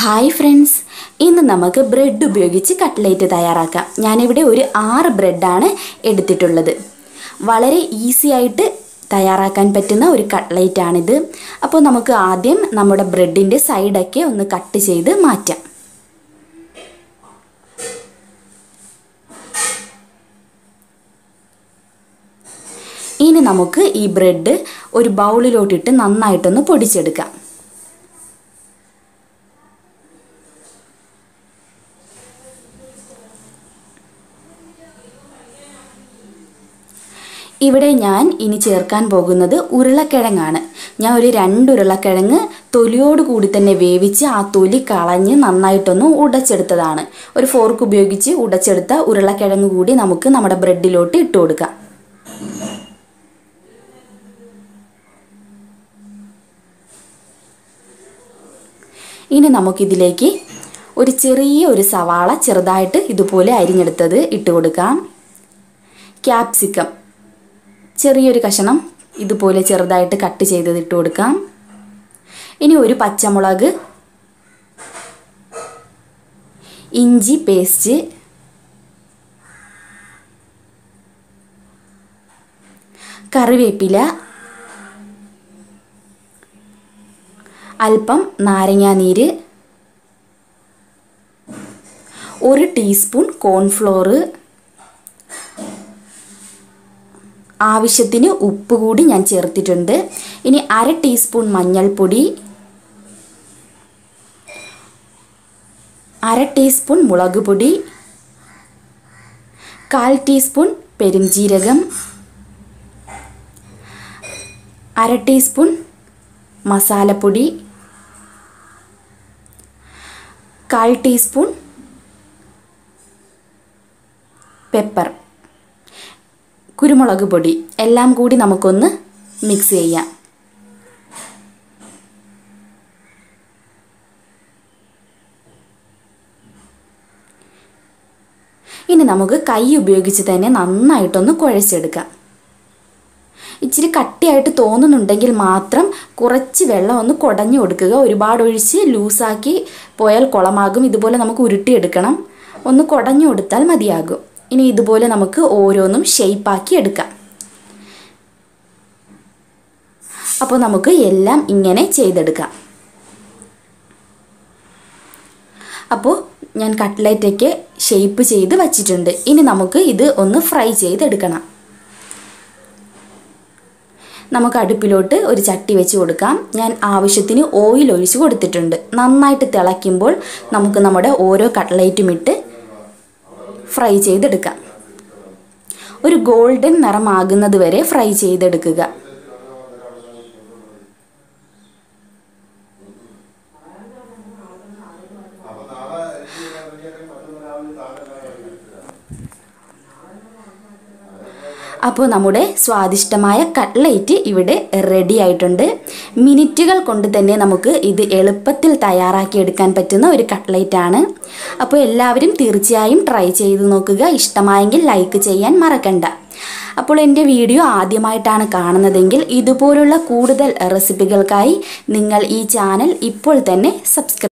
Hi friends, ഇന്ന് നമുക്ക് bread ഉപയോഗിച്ച് കട്ട്ലേറ്റ് തയ്യാറാക്കാം. ഞാനിവിടെ ഒരു 6 ബ്രെഡാണ് എടുത്തിട്ടുള്ളത്. വളരെ ഈസി ആയിട്ട് തയ്യാറാക്കാൻ പറ്റുന്ന ഒരു കട്ട്ലേറ്റ് ആണിത്. അപ്പോൾ നമുക്ക് ആദ്യം നമ്മുടെ ബ്രെഡിൻ്റെ സൈഡൊക്കെ ഒന്ന് കട്ട് ചെയ്ത് മാറ്റാം. ഇനി നമുക്ക് ഈ ബ്രെഡ് ഒരു ബൗളിലോട്ടിട്ട് നന്നായിട്ടൊന്ന് പൊടിച്ചെടുക്കാം. ഇവിടെ ഞാൻ ഇനി ചേർക്കാൻ പോകുന്നത് ഉരുളക്കിഴങ്ങാണ്. ഞാൻ ഒരു 2 ഉരുളക്കിഴങ്ങ് തൊലിയോട് കൂടി തന്നെ വേവിച്ച് ആ തൊലി കളഞ്ഞ് നന്നായിട്ടൊന്ന് ഉടച്ചെടുത്തതാണ്. ഒരു ഫോർക്ക് ഉപയോഗിച്ച് ഉടച്ചെടുത്ത ഉരുളക്കിഴങ്ങ് കൂടി നമുക്ക് നമ്മുടെ ബ്രെഡിലോട്ട് ഇട്ട് കൊടുക്കാം. ഇനി നമുക്കിതിലേക്ക് ഒരു ചെറിയ സവാള ചെറുതായിട്ട് ഇതുപോലെ അരിഞ്ഞെടുത്തത് ഇട്ട് കൊടുക്കാം. ക്യാപ്സിക്കം ചെറിയൊരു കഷണം ഇതുപോലെ ചെറുതായിട്ട് കട്ട് ചെയ്തത് ഇട്ട് കൊടുക്കാം. ഇനി ഒരു പച്ചമുളക്, ഇഞ്ചി പേസ്റ്റ്, കറിവേപ്പില, അല്പം നാരങ്ങാനീര്, 1 ടീസ്പൂൺ കോൺഫ്ലോർ, ആവശ്യത്തിന് ഉപ്പ് കൂടി ഞാൻ ചേർത്തിട്ടുണ്ട്. ഇനി 1/2 ടീസ്പൂൺ മഞ്ഞൾപ്പൊടി, 1/2 ടീസ്പൂൺ മുളക് പൊടി, 1/4 ടീസ്പൂൺ പെരുംജീരകം, 1/2 ടീസ്പൂൺ മസാലപ്പൊടി, 1/4 ടീസ്പൂൺ പെപ്പർ, കുരുമുളക് പൊടി, എല്ലാം കൂടി നമുക്കൊന്ന് മിക്സ് ചെയ്യാം. ഇനി നമുക്ക് കൈ ഉപയോഗിച്ച് തന്നെ നന്നായിട്ടൊന്ന് കുഴച്ചെടുക്കാം. ഇച്ചിരി കട്ടിയായിട്ട് തോന്നുന്നുണ്ടെങ്കിൽ മാത്രം കുറച്ച് വെള്ളം ഒന്ന് കുടഞ്ഞു കൊടുക്കുക. ഒരുപാട് ഒഴിച്ച് ലൂസാക്കി പോയാൽ കുളമാകും. ഇതുപോലെ നമുക്ക് ഉരുട്ടിയെടുക്കണം. ഒന്ന് കുടഞ്ഞു കൊടുത്താൽ മതിയാകും. ഇനി ഇതുപോലെ നമുക്ക് ഓരോന്നും ഷേപ്പാക്കി എടുക്കാം. അപ്പോൾ നമുക്ക് എല്ലാം ഇങ്ങനെ ചെയ്തെടുക്കാം. അപ്പോൾ ഞാൻ കട്ട്ലേറ്റൊക്കെ ഷേപ്പ് ചെയ്ത് വച്ചിട്ടുണ്ട്. ഇനി നമുക്ക് ഇത് ഒന്ന് ഫ്രൈ ചെയ്തെടുക്കണം. നമുക്ക് അടുപ്പിലോട്ട് ഒരു ചട്ടി വെച്ച് കൊടുക്കാം. ഞാൻ ആവശ്യത്തിന് ഓയിൽ ഒഴിച്ച് കൊടുത്തിട്ടുണ്ട്. നന്നായിട്ട് തിളയ്ക്കുമ്പോൾ നമുക്ക് നമ്മുടെ ഓരോ കട്ട്ലേറ്റും ഇട്ട് ഫ്രൈ ചെയ്തെടുക്കാം. ഒരു ഗോൾഡൻ നിറമാകുന്നത് വരെ ഫ്രൈ ചെയ്തെടുക്കുക. അപ്പോൾ നമ്മുടെ സ്വാദിഷ്ടമായ കട്ട്ലേറ്റ് ഇവിടെ റെഡി ആയിട്ടുണ്ട്. മിനിറ്റുകൾ കൊണ്ട് തന്നെ നമുക്ക് ഇത് എളുപ്പത്തിൽ തയ്യാറാക്കിയെടുക്കാൻ പറ്റുന്ന ഒരു കട്ട്ലേറ്റ് ആണ്. അപ്പോൾ എല്ലാവരും തീർച്ചയായും ട്രൈ ചെയ്ത് നോക്കുക. ഇഷ്ടമായെങ്കിൽ ലൈക്ക് ചെയ്യാൻ മറക്കണ്ട. അപ്പോൾ എൻ്റെ വീഡിയോ ആദ്യമായിട്ടാണ് കാണുന്നതെങ്കിൽ ഇതുപോലുള്ള കൂടുതൽ റെസിപ്പികൾക്കായി നിങ്ങൾ ഈ ചാനൽ ഇപ്പോൾ തന്നെ സബ്സ്ക്രൈബ്